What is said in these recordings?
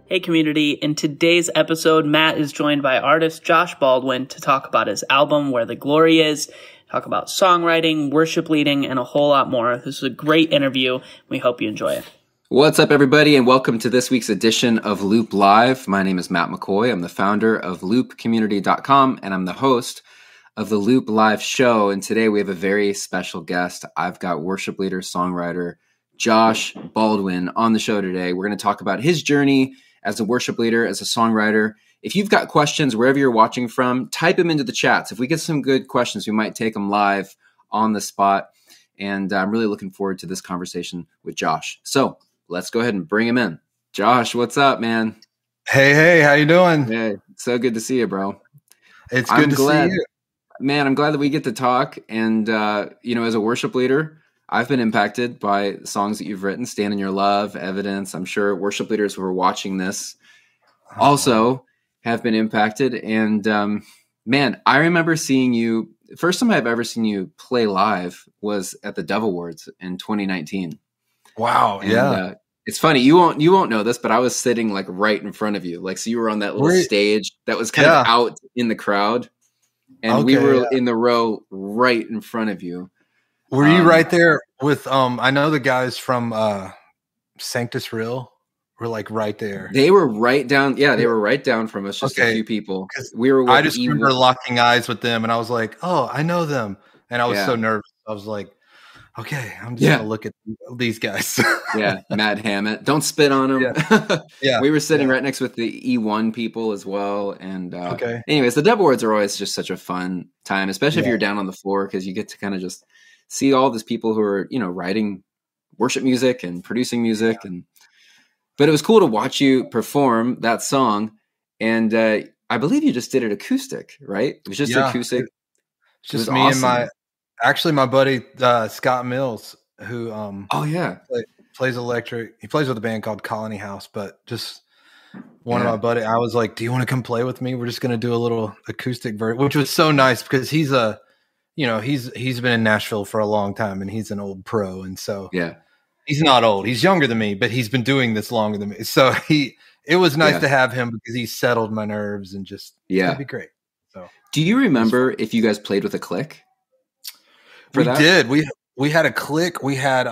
Hey community, in today's episode, Matt is joined by artist Josh Baldwin to talk about his album, Where the Glory Is, talk about songwriting, worship leading, and a whole lot more. This is a great interview. We hope you enjoy it. What's up, everybody, and welcome to this week's edition of Loop Live. My name is Matt McCoy. I'm the founder of loopcommunity.com, and I'm the host of the Loop Live show. And today we have a very special guest. I've got worship leader, songwriter, Josh Baldwin on the show today. We're going to talk about his journey as a worship leader, as a songwriter. If you've got questions wherever you're watching from, type them into the chats. If we get some good questions, we might take them live on the spot. And I'm really looking forward to this conversation with Josh. So let's go ahead and bring him in. Josh, what's up, man? Hey, how you doing? Hey, so good to see you, bro. It's good to see you. Man, I'm glad that we get to talk. And, as a worship leader, I've been impacted by songs that you've written, Stand in Your Love, Evidence. I'm sure worship leaders who are watching this also have been impacted. And, man, I remember seeing you, first time I've ever seen you play live was at the Dove Awards in 2019. Wow. And, yeah. It's funny. You won't know this, but I was sitting like right in front of you. Like, so you were on that little stage that was kind of out in the crowd. And we were in the row right in front of you. Were you right there with, I know the guys from Sanctus Real were like right there. They were right down. Yeah, they were right down from us, just a few people. We were. I just remember locking eyes with them and I was like, oh, I know them. And I was so nervous. I was like, okay, I'm just going to look at these guys. Yeah, Matt Hammett. Don't spit on them. Yeah. We were sitting right next with the E1 people as well. And anyways, the Dove Awards are always just such a fun time, especially if you're down on the floor, because you get to kind of just see all these people who are, writing worship music and producing music. But it was cool to watch you perform that song. And I believe you just did it acoustic, right? It was just acoustic. It's just me awesome. And my buddy, Scott Mills, who plays electric. He plays with a band called Colony House, but just one of my buddy, I was like, do you want to come play with me? We're just going to do a little acoustic version, which was so nice because he's he's been in Nashville for a long time and he's an old pro. And so he's not old. He's younger than me, but he's been doing this longer than me. So it was nice to have him because he settled my nerves and just, it'd be great. So, do you remember if you guys played with a click? We did. We had a click. We had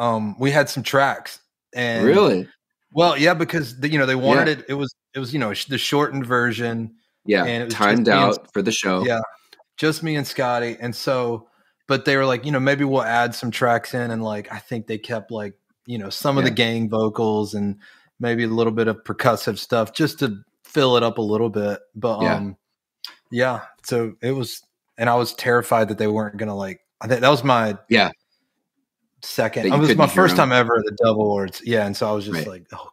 some tracks. And really? Well, yeah, because they wanted it. It was the shortened version. Yeah, and it was timed out for the show. Yeah, just me and Scotty. And so, but they were like, maybe we'll add some tracks in, and like I think they kept like some of the gang vocals and maybe a little bit of percussive stuff just to fill it up a little bit. But so it was, and I was terrified that they weren't gonna like. I think that was my second. It was my first time ever at the Dove Awards. Yeah, and so I was just like, "Oh,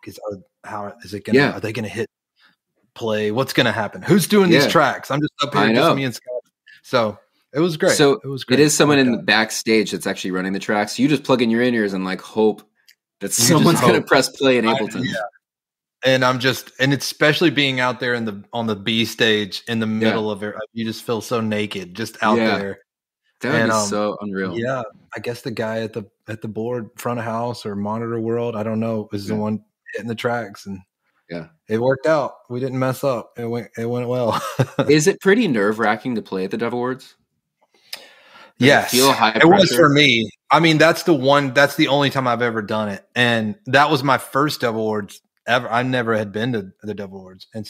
how is it gonna? Are they gonna hit play? What's gonna happen? Who's doing these tracks? I'm just up here, just me and Scott." So it was great. So it was great. It is someone in the backstage that's actually running the tracks. You just plug in your in-ears and like hope that someone's gonna press play in Ableton. And and it's especially being out there on the B stage in the middle of it, you just feel so naked, just out there. That would be so unreal. Yeah, I guess the guy at the board, front of house or monitor world, I don't know, was the one hitting the tracks, and it worked out. We didn't mess up. It went well. Is it pretty nerve-wracking to play at the Dove Awards? Yes, it was for me. I mean, that's the only time I've ever done it, and that was my first Dove Awards ever. I never had been to the Dove Awards, and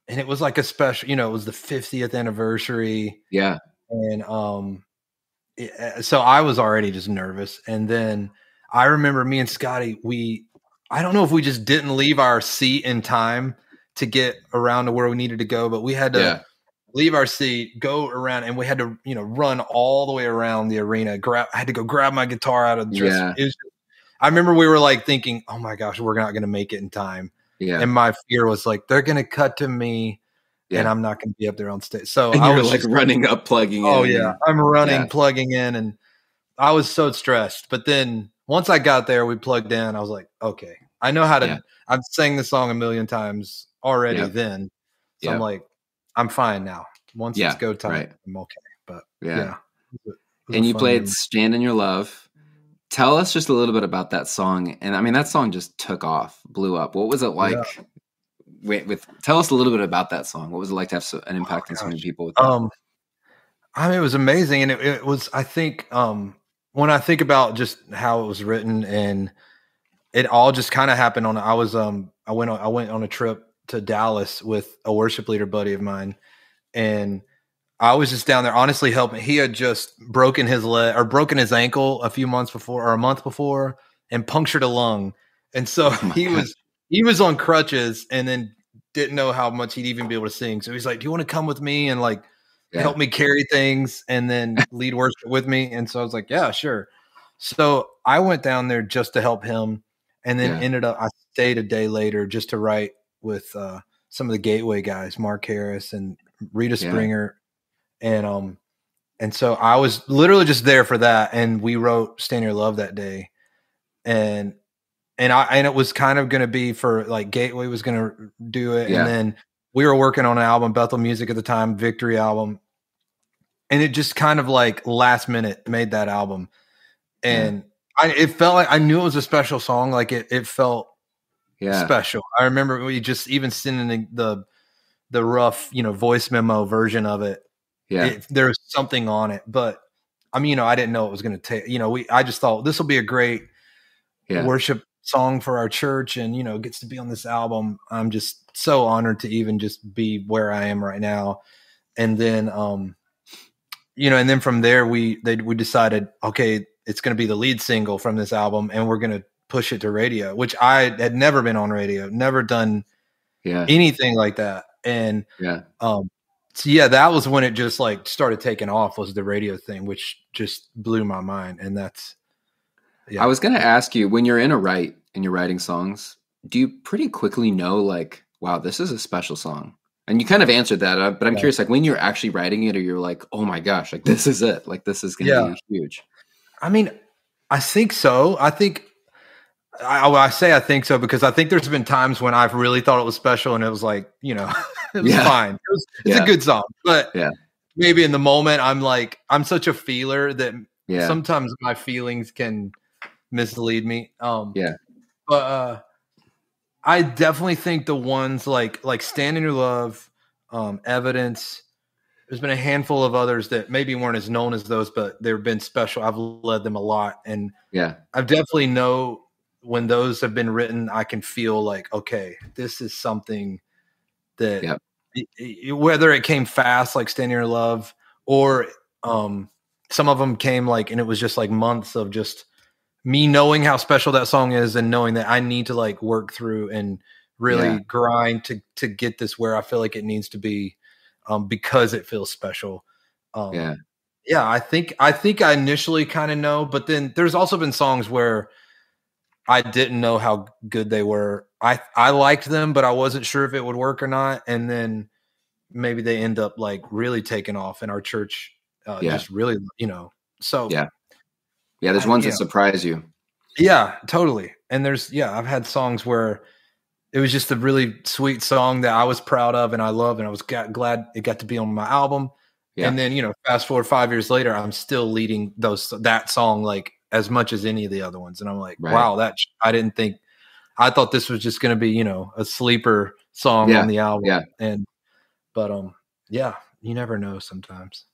it was like a special. It was the 50th anniversary. Yeah. And so I was already just nervous. And then I remember me and Scotty, I don't know if we just didn't leave our seat in time to get around to where we needed to go, but we had to leave our seat, go around, and we had to, run all the way around the arena. I had to go grab my guitar out of the dress. Yeah. I remember we were like thinking, oh my gosh, we're not going to make it in time. Yeah. And my fear was like, they're going to cut to me. And I'm not going to be up there on stage. So I was like running up, plugging in. Oh yeah. I'm running, plugging in. And I was so stressed. But then once I got there, we plugged in. I was like, okay, I know how to, I've sang the song a million times already then. So I'm like, I'm fine now. Once it's go time, I'm okay. But and you played Stand in Your Love. Tell us just a little bit about that song. And I mean, that song just took off, blew up. What was it like tell us a little bit about that song. What was it like to have an impact on so many people with that? I mean, it was amazing. And it was, I think, when I think about just how it was written, and it all just kind of happened I went on a trip to Dallas with a worship leader buddy of mine. And I was just down there honestly helping. He had just broken his ankle a month before and punctured a lung. And so he was on crutches and then didn't know how much he'd even be able to sing. So he's like, "Do you want to come with me and like help me carry things and then lead worship with me?" And so I was like, "Yeah, sure." So I went down there just to help him, and then I stayed a day later just to write with some of the Gateway guys, Mark Harris and Rita Springer. And so I was literally just there for that. And we wrote Stand Your Love that day. And it was kind of going to be for like Gateway was going to do it. Yeah. And then we were working on an album, Bethel Music at the time, Victory album. And it just kind of like last minute made that album. And it felt like I knew it was a special song. Like it felt special. I remember we just even sending the rough, voice memo version of it. Yeah. There was something on it, but I mean, I didn't know it was going to take, I just thought this will be a great worship song for our church, and, gets to be on this album. I'm just so honored to even just be where I am right now. And then, and then from there, we decided, okay, it's going to be the lead single from this album, and we're going to push it to radio, which I had never been on radio, never done anything like that. And, so that was when it just like started taking off, was the radio thing, which just blew my mind. And that's, I was going to ask you, when you're in a write and you're writing songs, do you pretty quickly know like, wow, this is a special song? And you kind of answered that, but I'm curious, like when you're actually writing it, or you're like, oh my gosh, like this is it. Like this is going to be huge. I mean, I think so. I think I think so because I think there's been times when I've really thought it was special and it was like, it was fine. It's a good song, but maybe in the moment I'm such a feeler that sometimes my feelings can mislead me. But I definitely think the ones like Stand in Your Love, Evidence. There's been a handful of others that maybe weren't as known as those, but they've been special. I've led them a lot, and I've definitely know. When those have been written, I can feel like, okay, this is something that whether it came fast, like Stand in Your Love, or some of them came like, and it was just like months of just me knowing how special that song is and knowing that I need to like work through and really grind to get this where I feel like it needs to be because it feels special. I think I initially kind of know, but then there's also been songs where I didn't know how good they were. I liked them, but I wasn't sure if it would work or not. And then maybe they end up like really taking off in our church. Just really, so there's ones that surprise you. Yeah, totally. And there's, I've had songs where it was just a really sweet song that I was proud of and I love, and I was glad it got to be on my album. Yeah. And then, fast forward 5 years later, I'm still leading that song like as much as any of the other ones. And I'm like, wow, I thought this was just going to be, a sleeper song on the album. Yeah. But you never know sometimes.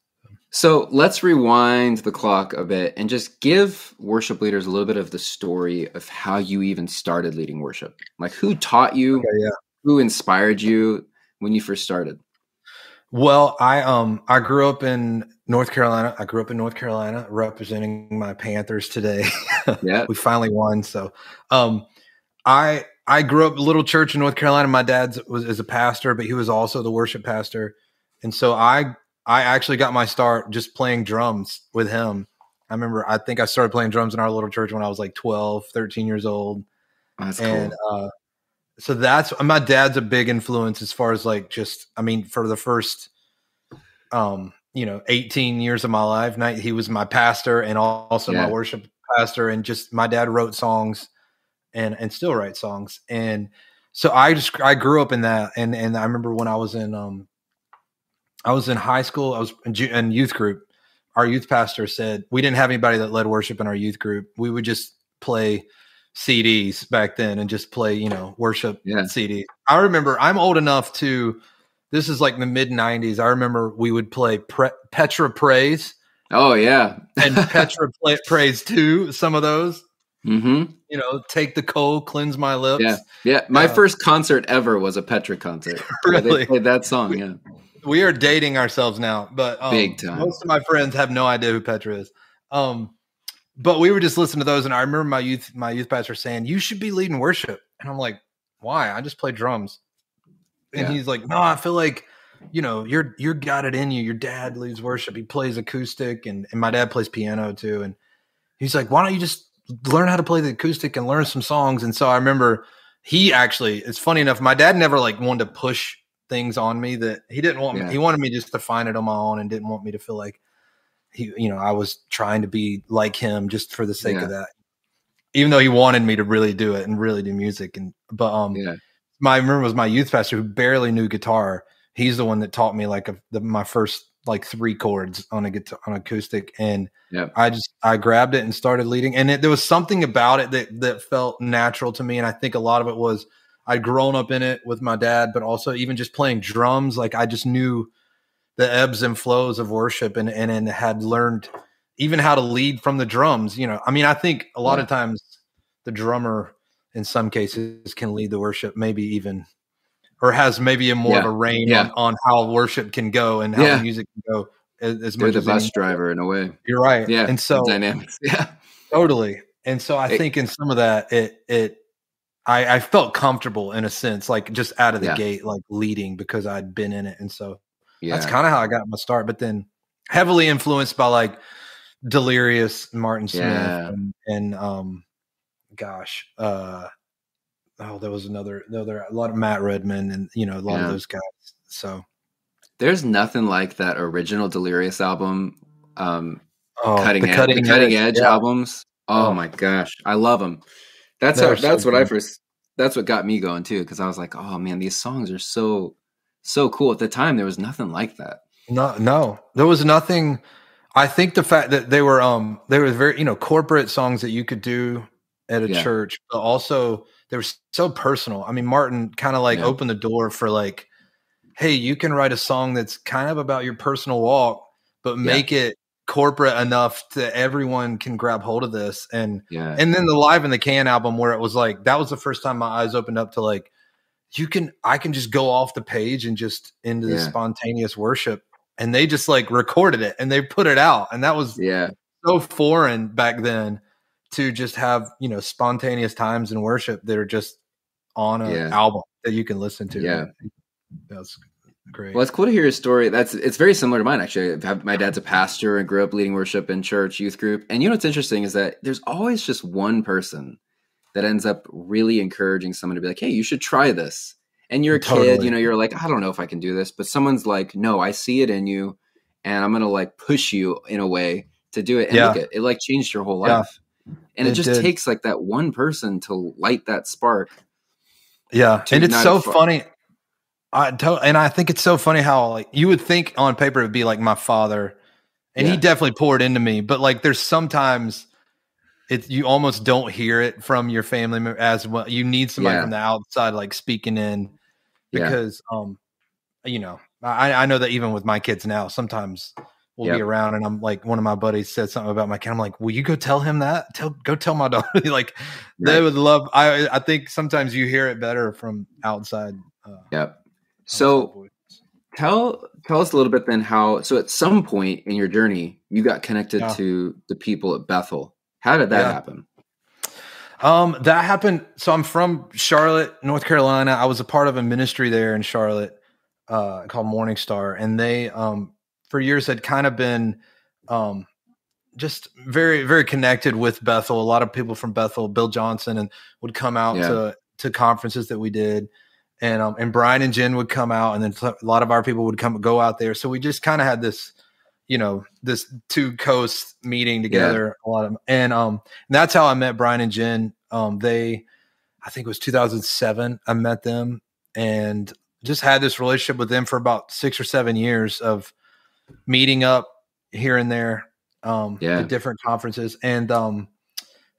So let's rewind the clock a bit and just give worship leaders a little bit of the story of how you even started leading worship. Like who taught you, who inspired you when you first started? Well, I grew up in North Carolina. Representing my Panthers today. Yeah. We finally won. So, I grew up in a little church in North Carolina. My dad is a pastor, but he was also the worship pastor. And so I actually got my start just playing drums with him. I think I started playing drums in our little church when I was like 12, 13 years old. That's cool. So my dad's a big influence as far as like for the first 18 years of my life. He was my pastor and also my worship pastor, and just my dad wrote songs and still writes songs. And so I grew up in that. And I remember when I was in high school, I was in youth group. Our youth pastor said we didn't have anybody that led worship in our youth group. We would just play CDs back then and just play, worship Yeah. CDs. I remember I'm old enough this is like the mid 90s. I remember we would play Petra Praise. Oh yeah. And Petra Praise 2, some of those. Mm-hmm. Take the Cold, Cleanse My Lips. Yeah. Yeah. My first concert ever was a Petra concert. Really? They played that song, yeah. We are dating ourselves now, but Big time. Most of my friends have no idea who Petra is. But we were just listening to those, and I remember my youth pastor saying, "You should be leading worship." And I'm like, "Why? I just play drums." And he's like, "No, I feel like, you're got it in you. Your dad leads worship. He plays acoustic, and my dad plays piano too." And he's like, "Why don't you just learn how to play the acoustic and learn some songs?" And so I remember it's funny enough, my dad never like wanted to push things on me that he didn't want me. He wanted me just to find it on my own and didn't want me to feel like I was trying to be like him just for the sake of that, even though he wanted me to really do it and really do music. I remember it was my youth pastor who barely knew guitar. He's the one that taught me like my first like 3 chords on a guitar, on acoustic. And I grabbed it and started leading. And there was something about it that felt natural to me. And I think a lot of it was I'd grown up in it with my dad, but also even just playing drums. Like I just knew the ebbs and flows of worship and had learned even how to lead from the drums. I think a lot of times the drummer in some cases can lead the worship, maybe even, or has maybe more of a reign on how worship can go and how the music can go as much the as bus driver in a way. You're right. Yeah. And so dynamics. Yeah. Totally. And so I think in some of that, I felt comfortable in a sense, like just out of the gate, like leading because I'd been in it. And so that's kind of how I got my start, but then heavily influenced by like Delirious, Martin Smith, and there was a lot of Matt Redman and a lot of those guys. So there's nothing like that original Delirious album, Cutting Edge albums. Oh my gosh, I love them. That's what got me going too, because I was like, oh man, these songs are so cool. At the time, there was nothing like that. No, there was nothing. I think the fact that they were very, corporate songs that you could do at a church, but also they were so personal. I mean, Martin kind of like opened the door for like, hey, you can write a song that's kind of about your personal walk, but make it corporate enough that everyone can grab hold of this. And then the Live in the Can album, where it was like, that was the first time my eyes opened up to like, I can just go off the page and just into the spontaneous worship. And they just like recorded it and they put it out. And that was so foreign back then to just have, spontaneous times in worship that are just on an album that you can listen to. Yeah. That's great. Well, it's cool to hear your story. It's very similar to mine, actually. My dad's a pastor and grew up leading worship in church, youth group. And what's interesting is that there's always just one person that ends up really encouraging someone to be like, hey, you should try this. And you're a kid, you're like, I don't know if I can do this. But someone's like, no, I see it in you. And I'm going to like push you in a way to do it. And look, it like changed your whole life. And it just takes like that one person to light that spark. Yeah. And it's so funny. And I think it's so funny how like you would think on paper it would be like my father. And he definitely poured into me. But like there's sometimes you almost don't hear it from your family member as well. You need somebody from the outside, like speaking in, because, I know that even with my kids now, sometimes we'll be around and I'm like, one of my buddies said something about my kid. I'm like, will you go tell him that? Go tell my daughter. Like they would love, I think sometimes you hear it better from outside. So tell us a little bit then so at some point in your journey, you got connected to the people at Bethel. How did that happen? That happened. So I'm from Charlotte, North Carolina. I was a part of a ministry there in Charlotte, called Morning Star. And they, for years had kind of been, just very, very connected with Bethel. A lot of people from Bethel, Bill Johnson, and would come out to conferences that we did. And Brian and Jen would come out, and then a lot of our people would go out there. So we just kind of had this, this two coasts meeting together a lot of, and that's how I met Brian and Jen. I think it was 2007. I met them and just had this relationship with them for about 6 or 7 years of meeting up here and there, at different conferences. And,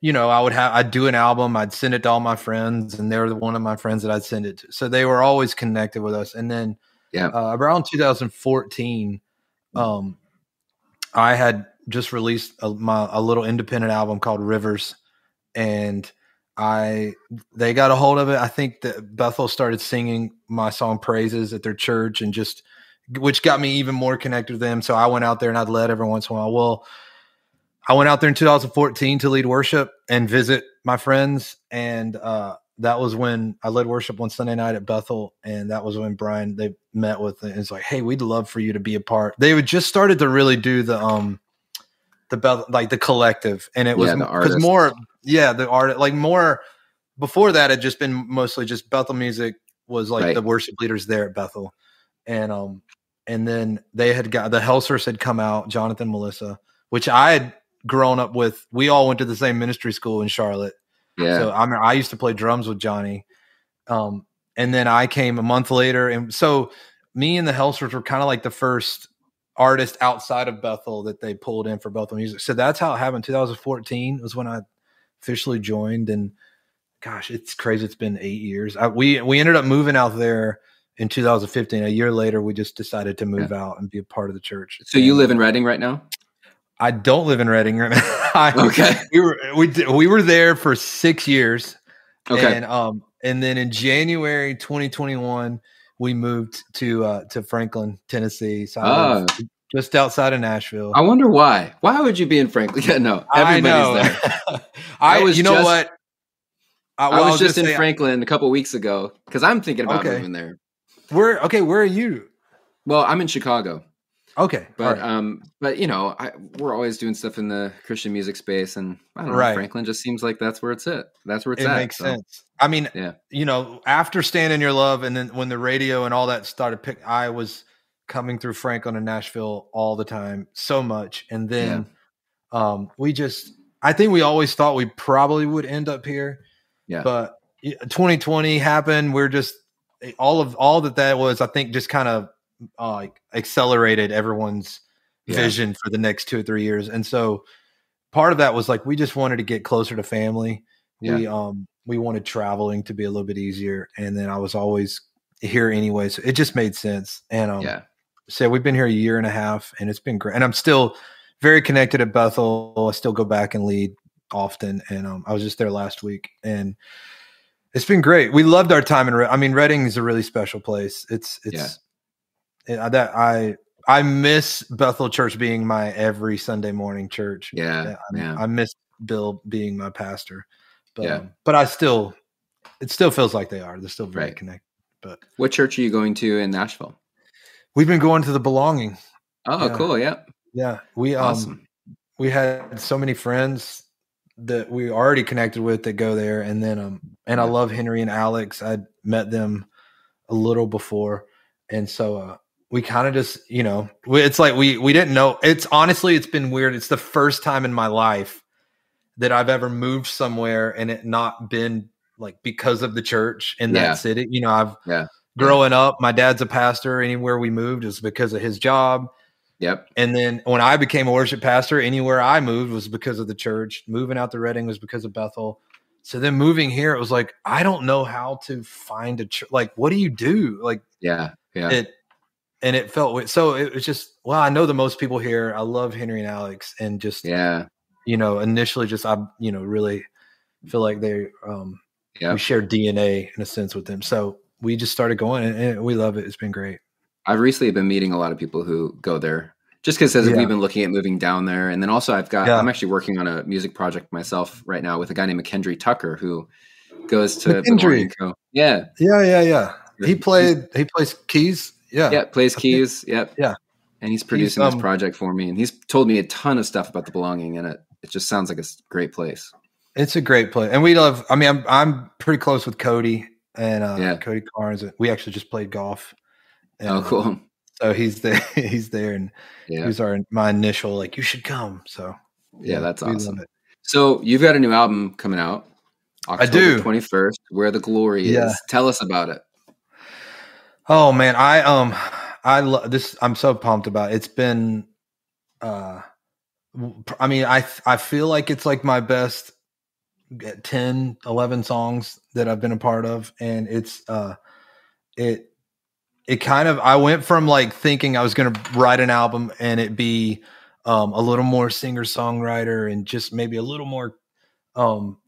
I'd do an album, I'd send it to all my friends, and they were one of my friends that I'd send it to. So they were always connected with us. And then around 2014, I had just released a little independent album called Rivers, and they got a hold of it. I think that Bethel started singing my song Praises at their church, and which got me even more connected with them. So I went out there and I'd led every once in a while. Well, I went out there in 2014 to lead worship and visit my friends. And that was when I led worship one Sunday night at Bethel. And that was when Brian, they met with it. It's like, hey, we'd love for you to be a part. They would just started to really do the collective. And it was because the art, like more before that had just been mostly just Bethel music was like the worship leaders there at Bethel. And then they had got the Helsers had come out, Jonathan, Melissa, which I had grown up with. We all went to the same ministry school in Charlotte. Yeah. So I used to play drums with Johnny. And then I came a month later. And so me and the Helsers were kind of like the first artist outside of Bethel that they pulled in for Bethel music. So that's how it happened. 2014 was when I officially joined. And gosh, it's crazy. It's been 8 years. We ended up moving out there in 2015. A year later, we just decided to move out and be a part of the church. So you live in Reading right now? I don't live in Reading right now. Okay. We were there for 6 years. Okay. And then in January 2021, we moved to Franklin, Tennessee. So just outside of Nashville. I wonder why. Why would you be in Franklin? Yeah, no, everybody's there. I was just in Franklin a couple weeks ago because I'm thinking about moving there. Where are you? Well, I'm in Chicago. Okay. But we're always doing stuff in the Christian music space, and I don't know, Franklin just seems like that's where it's at. That's where it's at. It makes sense. I mean, after Stand in Your Love, and then when the radio and all that started I was coming through Franklin and Nashville all the time, so much. And then I think we always thought we probably would end up here. Yeah. But 2020 happened. We're just all that was, I think, just kind of accelerated everyone's vision for the next 2 or 3 years. And so part of that was like, we just wanted to get closer to family. Yeah. We wanted traveling to be a little bit easier. And then I was always here anyway. So it just made sense. And so we've been here a year and a half, and it's been great. And I'm still very connected at Bethel. I still go back and lead often. And I was just there last week, and it's been great. We loved our time in Reading is a really special place. I miss Bethel Church being my every Sunday morning church. Yeah. I miss Bill being my pastor, but it still feels like they are. They're still very connected. But what church are you going to in Nashville? We've been going to the Belonging. Oh, cool. Yeah. Yeah. Awesome. We had so many friends that we already connected with that go there. And then, I love Henry and Alex. I'd met them a little before. And so, we kind of just, it's like, we didn't know. It's been weird. It's the first time in my life that I've ever moved somewhere and it not been like because of the church in that city. Growing up, my dad's a pastor. Anywhere we moved is because of his job. Yep. And then when I became a worship pastor, anywhere I moved was because of the church. Moving out to Reading was because of Bethel. So then moving here, it was like, I don't know how to find a church. Like, what do you do? Like, it felt weird. So it was just, I know the most people here. I love Henry and Alex, and just, initially just, I, really feel like they, we share DNA in a sense with them. So we just started going, and we love it. It's been great. I've recently been meeting a lot of people who go there just because we've been looking at moving down there. And then also I'm actually working on a music project myself right now with a guy named McKendry Tucker who goes to McKendry. Yeah. He plays keys. Yeah. Plays keys. Yep. Yeah. And he's producing this project for me, and he's told me a ton of stuff about the Belonging, and it just sounds like a great place. It's a great place. And we love, I'm pretty close with Cody and Cody Carnes. We actually just played golf. And, cool. So he's there, and he was my initial, like, you should come. So that's awesome. So you've got a new album coming out October 21st, Where the Glory Is. Tell us about it. Oh man, I love this. I'm so pumped about it. It's been, I feel like it's like my best 10, 11 songs that I've been a part of. And it's, it kind of, I went from like thinking I was going to write an album and it be a little more singer songwriter and just maybe a little more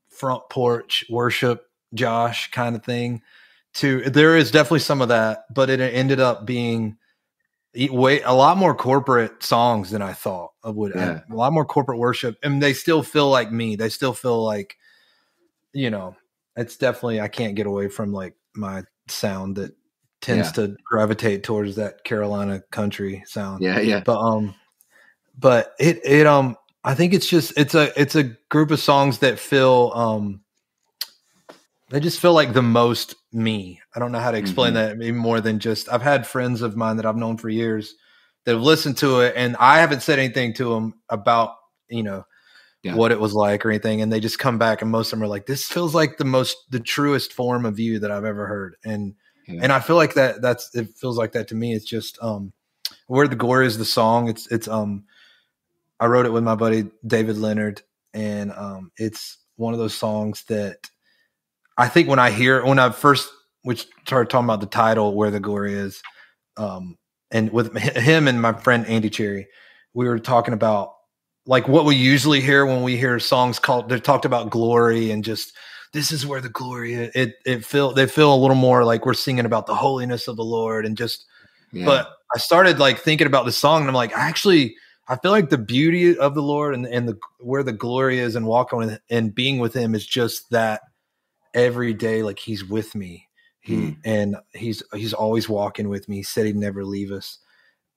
front porch worship Josh kind of thing, to there is definitely some of that, but it ended up being a lot more corporate songs than I thought I would. Yeah. A lot more corporate worship, and they still feel like me. They still feel like, it's definitely, I can't get away from like my sound that tends to gravitate towards that Carolina country sound. Yeah. But I think it's just, it's a group of songs that feel, they just feel like the most me. I don't know how to explain that even more than just, I've had friends of mine that I've known for years that have listened to it, and I haven't said anything to them about, what it was like or anything. And they just come back, and most of them are like, this feels like the truest form of you that I've ever heard. And I feel like it feels like that to me. It's just, Where the Glory Is, the song. It's I wrote it with my buddy, David Leonard. And it's one of those songs that I think when I first started talking about the title, Where the Glory Is, and with him and my friend Andy Cherry, we were talking about like what we usually hear when we hear songs they're talked about glory, and just, this is where the glory is. They feel a little more like we're singing about the holiness of the Lord, and just, but I started like thinking about the song, and I'm like, I feel like the beauty of the Lord and where the glory is, and walking with and being with him, is just that every day, like he's with me. He's always walking with me. He said he'd never leave us.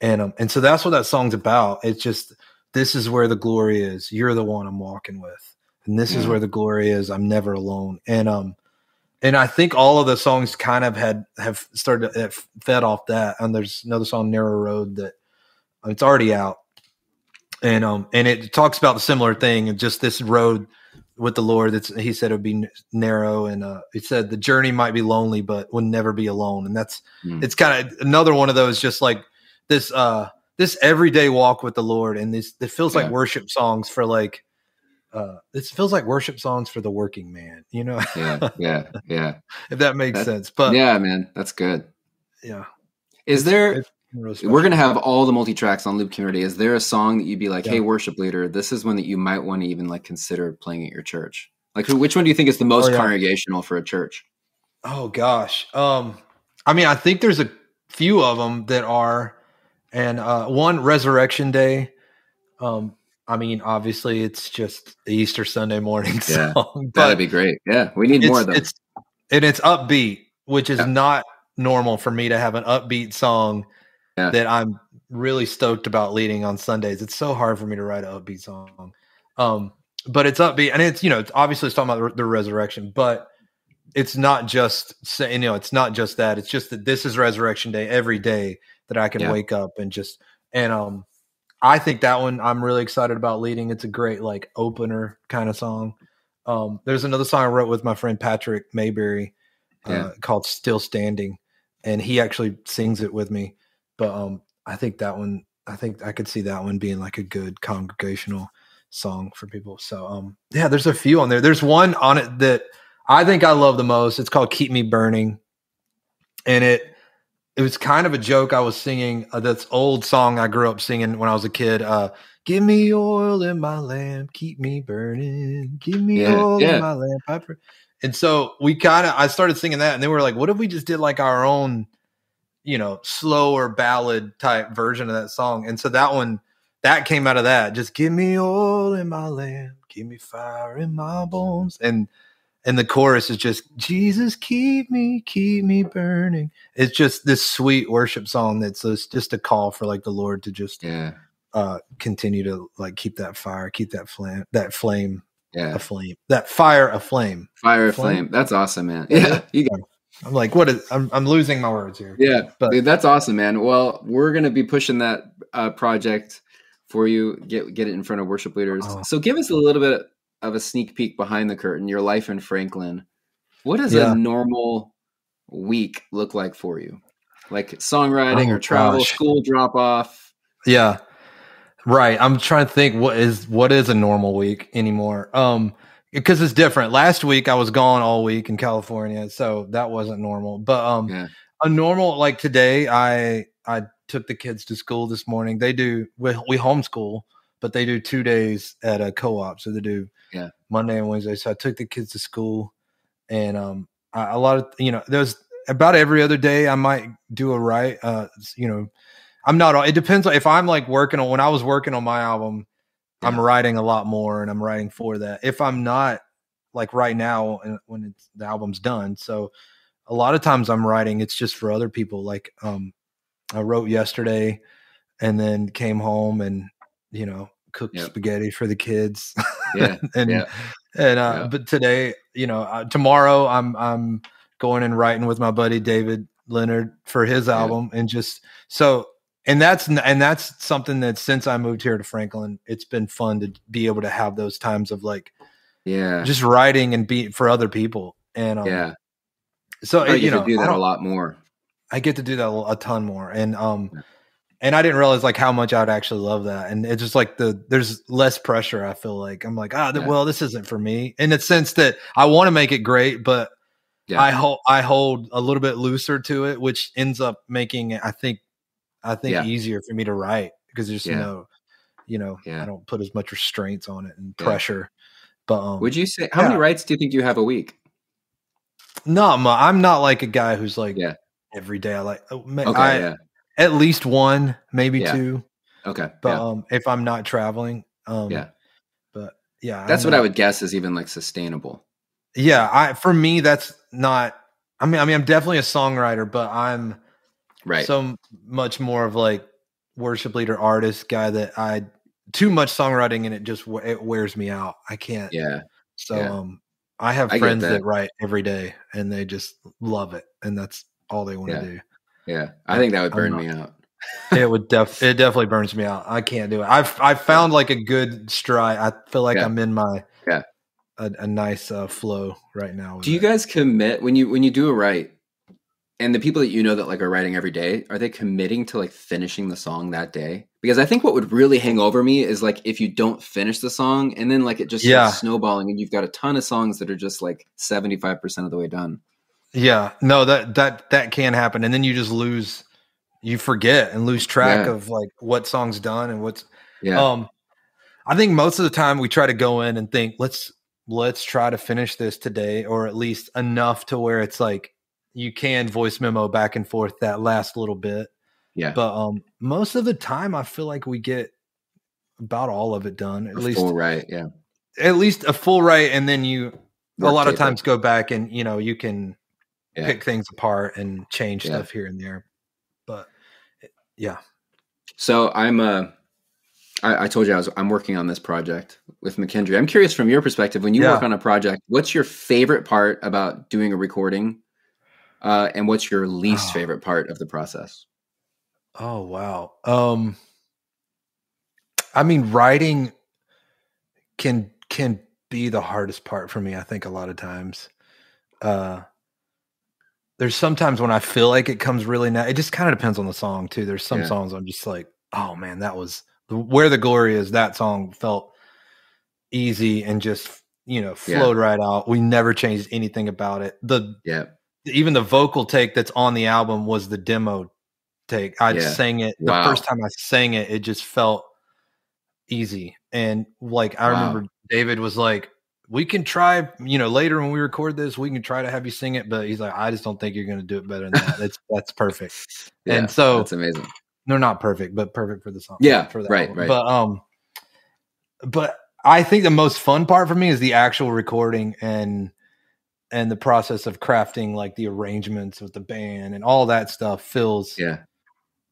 And so that's what that song's about. It's just, this is where the glory is. You're the one I'm walking with. And this is where the glory is. I'm never alone. And I think all of the songs kind of have started to fed off that. And there's another song, Narrow Road, that it's already out. And it talks about the similar thing of just this road with the Lord. He said it would be narrow, and he said the journey might be lonely, but would never be alone. And that's, it's kind of another one of those, just like this everyday walk with the Lord. And it feels like worship songs for like, this feels like worship songs for the working man, Yeah. If that makes sense. But yeah, man, that's good. Yeah. We're going to have all the multi-tracks on Loop Community. Is there a song that you'd be like, hey, worship leader, this is one that you might want to even like consider playing at your church? Like, which one do you think is the most congregational for a church? Oh gosh. I mean, I think there's a few of them that are, and one, Resurrection Day. I mean, obviously it's just the Easter Sunday morning song. That'd be great. Yeah. We need more of those. It's upbeat, which is not normal for me to have an upbeat song that I'm really stoked about leading on Sundays. It's so hard for me to write an upbeat song. But it's upbeat, and it's, it's obviously it's talking about the resurrection, but it's not just, it's not just that. It's just that this is Resurrection Day every day that I can wake up and just, I think that one I'm really excited about leading. It's a great like opener kind of song. There's another song I wrote with my friend Patrick Mayberry called Still Standing, and he actually sings it with me. But I think that one, I could see that one being like a good congregational song for people. So there's a few on there. There's one on it that I think I love the most. It's called Keep Me Burning. And it was kind of a joke. I was singing this old song I grew up singing when I was a kid. Give me oil in my lamp, keep me burning. Give me oil in my lamp. And so I started singing that, and then we were like, what if we just did like our own, slower ballad type version of that song? And so that came out of that. Just give me oil in my lamp, give me fire in my bones. And the chorus is just, Jesus, keep me burning. It's just this sweet worship song that's just a call for like the Lord to just continue to like keep that fire, keep that flame, aflame. That's awesome, man. Yeah. I'm like, I'm losing my words here. Yeah. But dude, that's awesome, man. Well, we're going to be pushing that project for you, get it in front of worship leaders. So give us a little bit of a sneak peek behind the curtain, your life in Franklin. What does a normal week look like for you? Like songwriting or travel, school drop off? Yeah. Right. I'm trying to think what is a normal week anymore. because it's different. Last week I was gone all week in California, so that wasn't normal. But a normal, like today, I took the kids to school this morning. They do we homeschool, but they do 2 days at a co-op, so they do Monday and Wednesday. So I took the kids to school, and a lot of there's about every other day I might do a write. I'm not. It depends on if I'm like working on. When I was working on my album, I'm writing a lot more, and I'm writing for that. If I'm not, like right now, when the album's done, so a lot of times I'm writing. It's just for other people. Like I wrote yesterday, and then came home and cooked spaghetti for the kids. But today, tomorrow I'm going and writing with my buddy David Leonard for his album, and just so. And that's something that since I moved here to Franklin, it's been fun to be able to have those times of like, just writing and be for other people. And so you can do that a lot more. I get to do that a ton more, and I didn't realize like how much I'd actually love that. And it's just like there's less pressure. I feel like I'm like well, this isn't for me in the sense that I want to make it great, but I hold a little bit looser to it, which ends up making it, I think easier for me to write because there's I don't put as much restraints on it and pressure. But would you say how many writes do you think you have a week? No, I'm not like a guy who's like every day. I like at least one, maybe two. Okay, but if I'm not traveling, but that's what I would guess is even like sustainable. Yeah, for me that's not. I mean, I'm definitely a songwriter, but I'm. Right. So much more of like worship leader artist guy that too much songwriting and it wears me out. I can't. Yeah. So I have friends that write every day and they just love it and that's all they want to do. Yeah. I think that would burn me out. It definitely burns me out. I can't do it. I've found like a good stride. I feel like I'm in my a nice flow right now. Do you guys commit when you do a write? And the people that that like are writing every day, are they committing to like finishing the song that day? Because I think what would really hang over me is like if you don't finish the song and then like it just starts snowballing and you've got a ton of songs that are just like 75% of the way done. Yeah, no, that can happen. And then you just you forget and lose track of like what song's done and what's, I think most of the time we try to go in and think, let's try to finish this today, or at least enough to where it's like, you can voice memo back and forth that last little bit. Yeah. But most of the time I feel like we get about all of it done. At least full right. Yeah. At least a full right. And then a lot of times go back and, you can pick things apart and change stuff here and there. But yeah. So I told you I'm working on this project with McKendry. I'm curious from your perspective, when you work on a project, what's your favorite part about doing a recording? And what's your least favorite part of the process? Oh, wow. I mean, writing can be the hardest part for me, I think, a lot of times. There's sometimes when I feel like it comes really it just kind of depends on the song, too. There's some songs I'm just like, oh, man, that was Where the Glory Is. That song felt easy and just, flowed right out. We never changed anything about it. Even the vocal take that's on the album was the demo take. I sang it the first time I sang it. It just felt easy. And like, I remember David was like, we can try, later when we record this, we can try to have you sing it. But he's like, I just don't think you're going to do it better than that. That's perfect. And so that's amazing. No, not perfect, but perfect for the song. Yeah. For that right. album. But I think the most fun part for me is the actual recording and the process of crafting like the arrangements with the band and all that stuff feels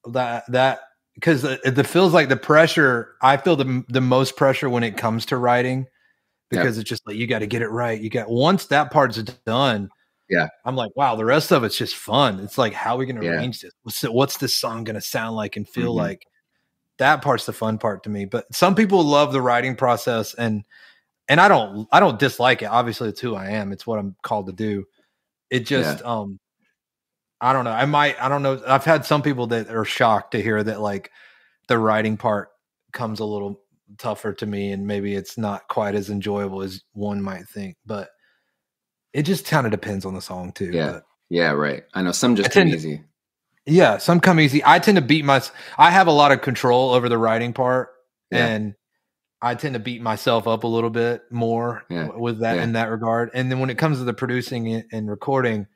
that because it feels like the pressure. I feel the most pressure when it comes to writing because it's just like, you got to get it right. Once that part's done. Yeah. I'm like, wow, the rest of it's just fun. It's like, how are we going to arrange this? What's this song going to sound like and feel like? That part's the fun part to me. But some people love the writing process and I don't dislike it. Obviously, it's who I am. It's what I'm called to do. It just, I don't know. I don't know. I've had some people that are shocked to hear that like the writing part comes a little tougher to me, and maybe it's not quite as enjoyable as one might think, but it just kind of depends on the song too. Yeah. But Yeah, right. I know some just come easy. Yeah, some come easy. I tend to I have a lot of control over the writing part, and I tend to beat myself up a little bit more with that in that regard. And then when it comes to the producing and recording,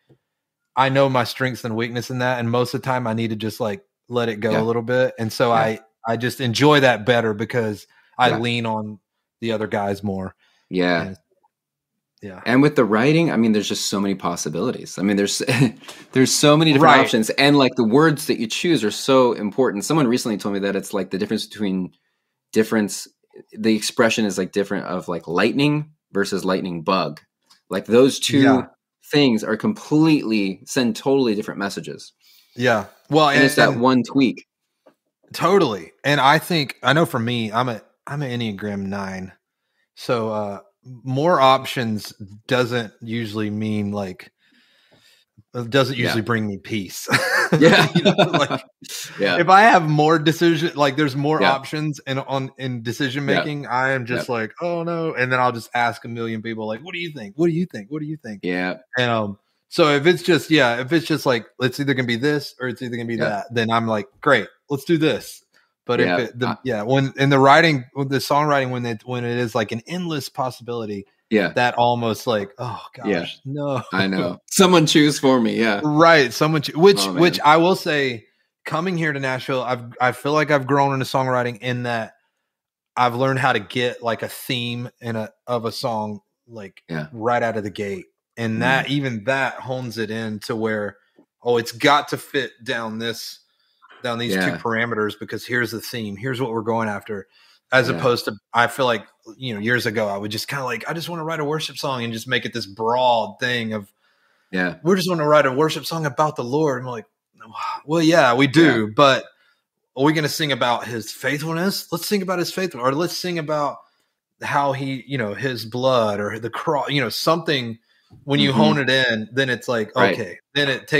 I know my strengths and weakness in that, and most of the time I need to just like let it go a little bit. And so I just enjoy that better because I lean on the other guys more. Yeah. Yeah. And with the writing, I mean, there's just so many possibilities. I mean, there's so many different options, and like the words that you choose are so important. Someone recently told me that it's like the difference between the expression is like different of like lightning versus lightning bug. Like those two things are send totally different messages. Yeah. Well, and it's that one tweak. Totally. And I know for me, I'm an Enneagram 9. So, more options doesn't usually mean like it doesn't usually bring me peace. Yeah. If I have more decision, like there's more options in decision making, I am just like, oh no. And then I'll just ask a million people like, what do you think? What do you think? What do you think? Yeah. And so if it's just like it's either gonna be this or it's either gonna be that, then I'm like, great, let's do this. But when in the writing, with the songwriting, when it is like an endless possibility, that almost like, oh gosh, no, I know, someone choose for me, right, which I will say, coming here to Nashville, I feel like I've grown into songwriting in that I've learned how to get like a theme of a song like right out of the gate, and that even that hones it in to where it's got to fit down these two parameters, because here's the theme, here's what we're going after, as opposed to, I feel like, years ago I would just kind of like, I just want to write a worship song and just make it this broad thing of we're just want to write a worship song about the Lord. I'm like, well, yeah, we do, but are we going to sing about his faithfulness? Let's sing about his faithfulness, or let's sing about how he, his blood or the cross, something. When you hone it in, then it's like, okay, then it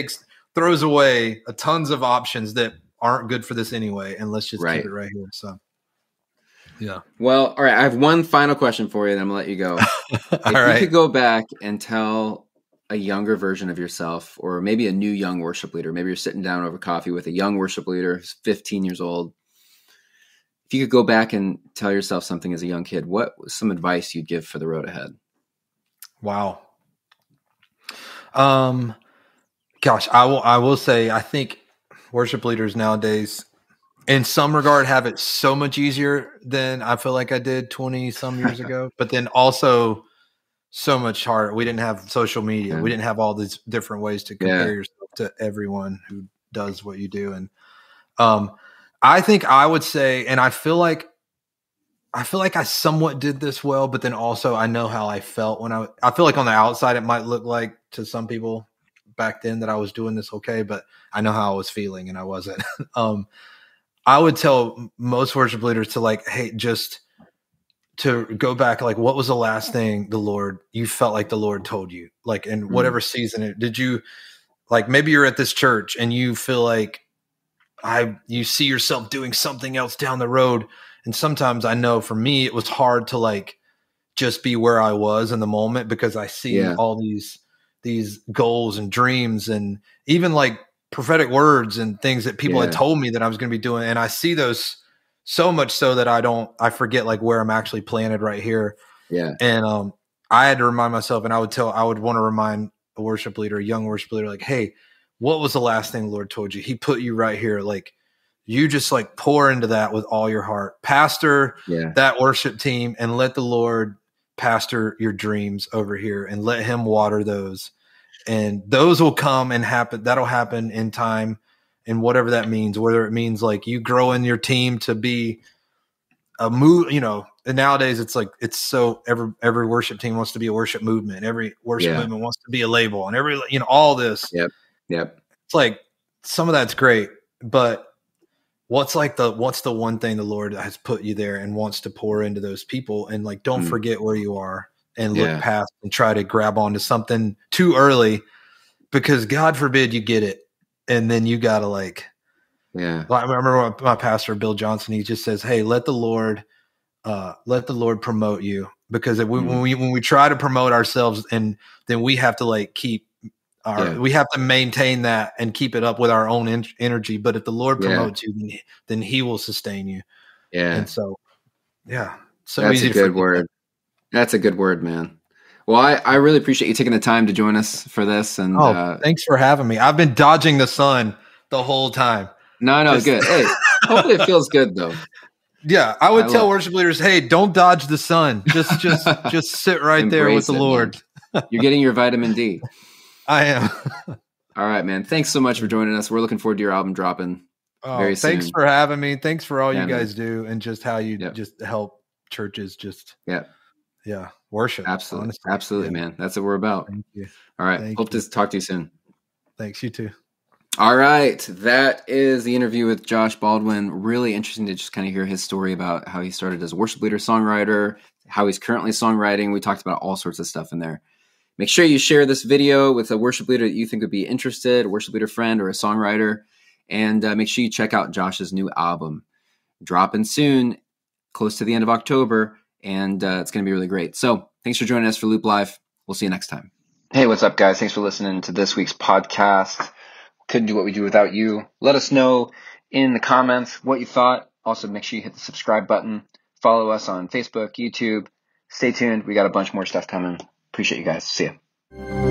throws away tons of options that aren't good for this anyway, and let's just keep it right here. So, yeah. Well, all right. I have one final question for you, and I'm gonna let you go. If you could go back and tell a younger version of yourself, or maybe a new young worship leader, maybe you're sitting down over coffee with a young worship leader who's 15 years old. If you could go back and tell yourself something as a young kid, what was some advice you'd give for the road ahead? Wow. Gosh, I will say, I think worship leaders nowadays, in some regard, have it so much easier than I feel like I did 20 some years ago, but then also so much harder. We didn't have social media. We didn't have all these different ways to compare yourself to everyone who does what you do. And, I think I would say, and I feel like I somewhat did this well, but then also I know how I felt when I feel like on the outside, it might look like to some people back then that I was doing this okay, but I know how I was feeling and I wasn't. I would tell most worship leaders to like, hey, just to go back, like, what was the last thing you felt like the Lord told you, like in whatever season did you, like, maybe you're at this church and you feel like you see yourself doing something else down the road. And sometimes I know for me, it was hard to like just be where I was in the moment, because I see all these goals and dreams and even like prophetic words and things that people had told me that I was going to be doing. And I see those so much so that I forget like where I'm actually planted right here. Yeah. And, I had to remind myself, and I would want to remind a worship leader, a young worship leader, like, hey, what was the last thing the Lord told you? He put you right here. Like, you just like pour into that with all your heart, pastor that worship team, and let the Lord pastor your dreams over here and let him water those. And those will come and happen. That'll happen in time, and whatever that means, whether it means like you grow in your team to be a move, and nowadays it's like, it's so every worship team wants to be a worship movement. Every worship movement wants to be a label, and all this. Yep. It's like, some of that's great, but what's the one thing the Lord has put you there and wants to pour into those people? And like, don't forget where you are and look past and try to grab onto something too early, because God forbid you get it. And then you got to like, I remember my pastor, Bill Johnson, he just says, hey, let the Lord let the Lord promote you, because when we try to promote ourselves, and then we have to like we have to maintain that and keep it up with our own energy. But if the Lord promotes you, then He will sustain you. Yeah. And so, so that's easy a good word. That's a good word, man. Well, I really appreciate you taking the time to join us for this. And thanks for having me. I've been dodging the sun the whole time. No, good. Hey, hopefully it feels good though. Yeah, I would tell worship leaders, hey, don't dodge the sun. Just sit right there with the Lord. You're getting your vitamin D. I am. All right, man. Thanks so much for joining us. We're looking forward to your album dropping very soon. Thanks for having me. Thanks for all you guys do, and just how you just help churches worship. Absolutely. Honestly. Absolutely, man. That's what we're about. Thank you. All right. Hope to talk to you soon. Thanks. You too. All right. That is the interview with Josh Baldwin. Really interesting to just kind of hear his story about how he started as a worship leader, songwriter, how he's currently songwriting. We talked about all sorts of stuff in there. Make sure you share this video with a worship leader that you think would be interested, a worship leader friend or a songwriter. And make sure you check out Josh's new album. Dropping soon, close to the end of October. And it's going to be really great. So thanks for joining us for Loop Live. We'll see you next time. Hey, what's up, guys? Thanks for listening to this week's podcast. Couldn't do what we do without you. Let us know in the comments what you thought. Also, make sure you hit the subscribe button. Follow us on Facebook, YouTube. Stay tuned. We got a bunch more stuff coming. Appreciate you guys. See ya.